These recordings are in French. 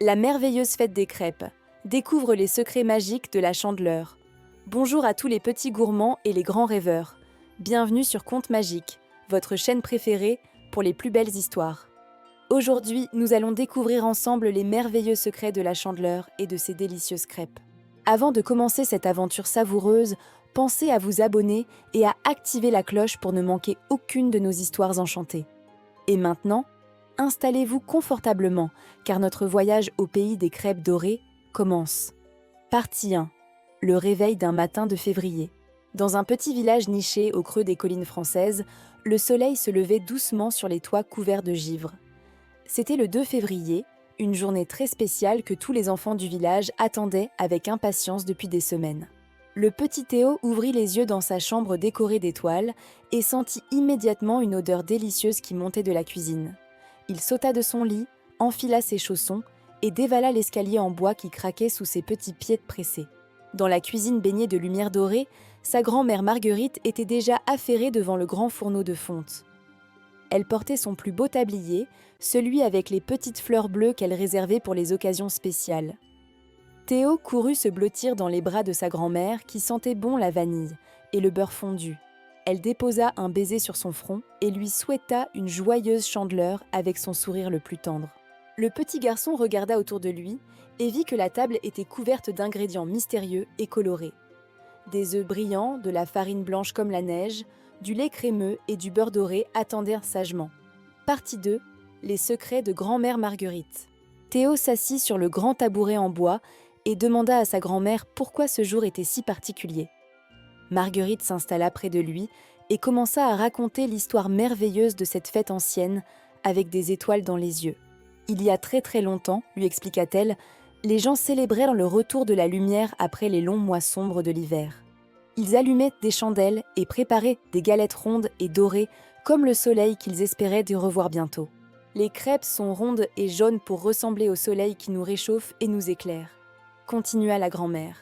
La merveilleuse fête des crêpes. Découvre les secrets magiques de la Chandeleur. Bonjour à tous les petits gourmands et les grands rêveurs. Bienvenue sur Contes Magiques, votre chaîne préférée pour les plus belles histoires. Aujourd'hui, nous allons découvrir ensemble les merveilleux secrets de la Chandeleur et de ses délicieuses crêpes. Avant de commencer cette aventure savoureuse, pensez à vous abonner et à activer la cloche pour ne manquer aucune de nos histoires enchantées. Et maintenant, installez-vous confortablement, car notre voyage au pays des crêpes dorées commence. Partie 1. Le réveil d'un matin de février. Dans un petit village niché au creux des collines françaises, le soleil se levait doucement sur les toits couverts de givre. C'était le 2 février, une journée très spéciale que tous les enfants du village attendaient avec impatience depuis des semaines. Le petit Théo ouvrit les yeux dans sa chambre décorée d'étoiles et sentit immédiatement une odeur délicieuse qui montait de la cuisine. Il sauta de son lit, enfila ses chaussons et dévala l'escalier en bois qui craquait sous ses petits pieds pressés. Dans la cuisine baignée de lumière dorée, sa grand-mère Marguerite était déjà affairée devant le grand fourneau de fonte. Elle portait son plus beau tablier, celui avec les petites fleurs bleues qu'elle réservait pour les occasions spéciales. Théo courut se blottir dans les bras de sa grand-mère qui sentait bon la vanille et le beurre fondu. Elle déposa un baiser sur son front et lui souhaita une joyeuse Chandeleur avec son sourire le plus tendre. Le petit garçon regarda autour de lui et vit que la table était couverte d'ingrédients mystérieux et colorés. Des œufs brillants, de la farine blanche comme la neige, du lait crémeux et du beurre doré attendirent sagement. Partie 2. Les secrets de grand-mère Marguerite. Théo s'assit sur le grand tabouret en bois et demanda à sa grand-mère pourquoi ce jour était si particulier. Marguerite s'installa près de lui et commença à raconter l'histoire merveilleuse de cette fête ancienne avec des étoiles dans les yeux. Il y a très très longtemps, lui expliqua-t-elle, les gens célébrèrent le retour de la lumière après les longs mois sombres de l'hiver. Ils allumaient des chandelles et préparaient des galettes rondes et dorées comme le soleil qu'ils espéraient de revoir bientôt. Les crêpes sont rondes et jaunes pour ressembler au soleil qui nous réchauffe et nous éclaire, continua la grand-mère.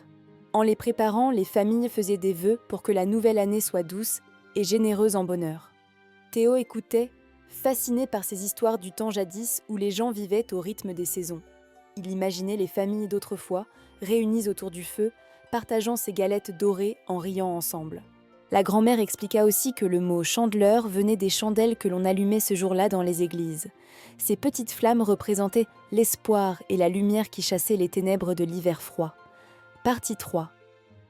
En les préparant, les familles faisaient des vœux pour que la nouvelle année soit douce et généreuse en bonheur. Théo écoutait, fasciné par ces histoires du temps jadis où les gens vivaient au rythme des saisons. Il imaginait les familles d'autrefois, réunies autour du feu, partageant ces galettes dorées en riant ensemble. La grand-mère expliqua aussi que le mot « chandeleur » venait des chandelles que l'on allumait ce jour-là dans les églises. Ces petites flammes représentaient l'espoir et la lumière qui chassaient les ténèbres de l'hiver froid. Partie 3.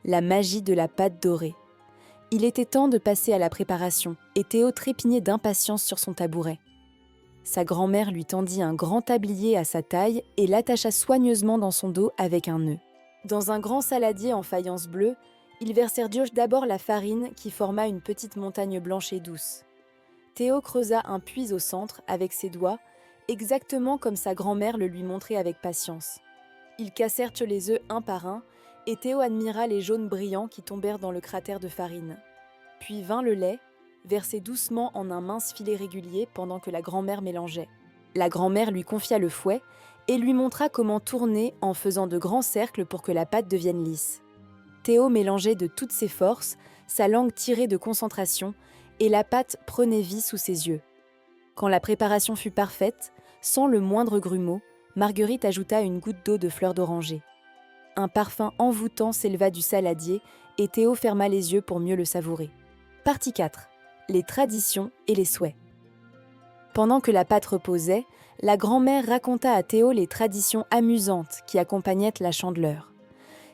La magie de la pâte dorée. Il était temps de passer à la préparation et Théo trépignait d'impatience sur son tabouret. Sa grand-mère lui tendit un grand tablier à sa taille et l'attacha soigneusement dans son dos avec un nœud. Dans un grand saladier en faïence bleue, ils versèrent d'abord la farine qui forma une petite montagne blanche et douce. Théo creusa un puits au centre avec ses doigts, exactement comme sa grand-mère le lui montrait avec patience. Ils cassèrent les œufs un par un, et Théo admira les jaunes brillants qui tombèrent dans le cratère de farine. Puis vint le lait, versé doucement en un mince filet régulier pendant que la grand-mère mélangeait. La grand-mère lui confia le fouet et lui montra comment tourner en faisant de grands cercles pour que la pâte devienne lisse. Théo mélangeait de toutes ses forces, sa langue tirait de concentration, et la pâte prenait vie sous ses yeux. Quand la préparation fut parfaite, sans le moindre grumeau, Marguerite ajouta une goutte d'eau de fleur d'oranger. Un parfum envoûtant s'éleva du saladier et Théo ferma les yeux pour mieux le savourer. Partie 4. Les traditions et les souhaits. Pendant que la pâte reposait, la grand-mère raconta à Théo les traditions amusantes qui accompagnaient la Chandeleur.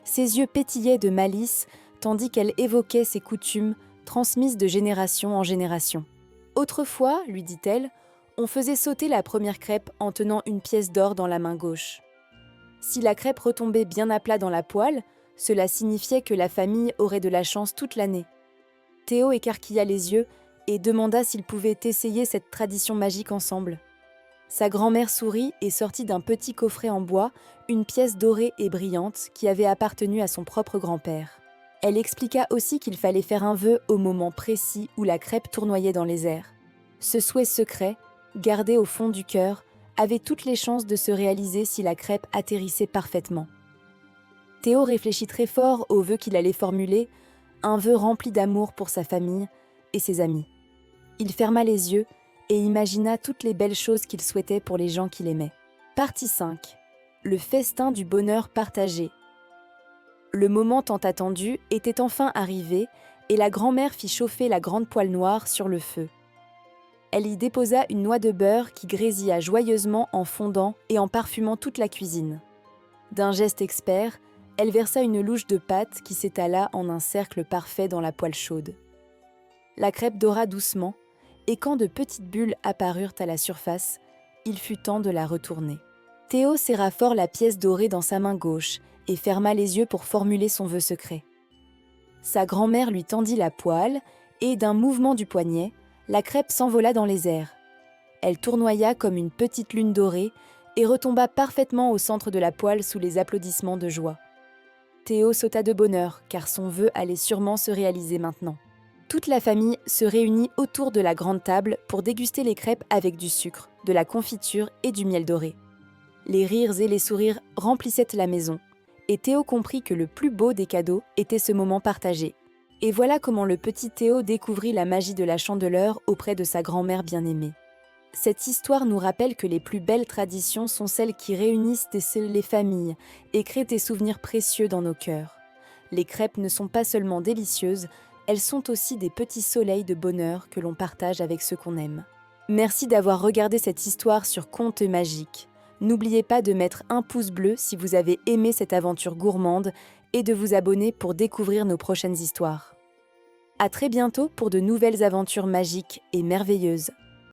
Ses yeux pétillaient de malice tandis qu'elle évoquait ses coutumes transmises de génération en génération. Autrefois, lui dit-elle, on faisait sauter la première crêpe en tenant une pièce d'or dans la main gauche. Si la crêpe retombait bien à plat dans la poêle, cela signifiait que la famille aurait de la chance toute l'année. Théo écarquilla les yeux et demanda s'ils pouvaient essayer cette tradition magique ensemble. Sa grand-mère sourit et sortit d'un petit coffret en bois une pièce dorée et brillante qui avait appartenu à son propre grand-père. Elle expliqua aussi qu'il fallait faire un vœu au moment précis où la crêpe tournoyait dans les airs. Ce souhait secret, gardé au fond du cœur, avait toutes les chances de se réaliser si la crêpe atterrissait parfaitement. Théo réfléchit très fort au vœu qu'il allait formuler, un vœu rempli d'amour pour sa famille et ses amis. Il ferma les yeux et imagina toutes les belles choses qu'il souhaitait pour les gens qu'il aimait. Partie 5. le festin du bonheur partagé. Le moment tant attendu était enfin arrivé et la grand-mère fit chauffer la grande poêle noire sur le feu. Elle y déposa une noix de beurre qui grésilla joyeusement en fondant et en parfumant toute la cuisine. D'un geste expert, elle versa une louche de pâte qui s'étala en un cercle parfait dans la poêle chaude. La crêpe dora doucement, et quand de petites bulles apparurent à la surface, il fut temps de la retourner. Théo serra fort la pièce dorée dans sa main gauche et ferma les yeux pour formuler son vœu secret. Sa grand-mère lui tendit la poêle et, d'un mouvement du poignet, la crêpe s'envola dans les airs. Elle tournoya comme une petite lune dorée et retomba parfaitement au centre de la poêle sous les applaudissements de joie. Théo sauta de bonheur, car son vœu allait sûrement se réaliser maintenant. Toute la famille se réunit autour de la grande table pour déguster les crêpes avec du sucre, de la confiture et du miel doré. Les rires et les sourires remplissaient la maison, et Théo comprit que le plus beau des cadeaux était ce moment partagé. Et voilà comment le petit Théo découvrit la magie de la Chandeleur auprès de sa grand-mère bien-aimée. Cette histoire nous rappelle que les plus belles traditions sont celles qui réunissent et scellent les familles et créent des souvenirs précieux dans nos cœurs. Les crêpes ne sont pas seulement délicieuses, elles sont aussi des petits soleils de bonheur que l'on partage avec ceux qu'on aime. Merci d'avoir regardé cette histoire sur Contes Magiques. N'oubliez pas de mettre un pouce bleu si vous avez aimé cette aventure gourmande et de vous abonner pour découvrir nos prochaines histoires. À très bientôt pour de nouvelles aventures magiques et merveilleuses.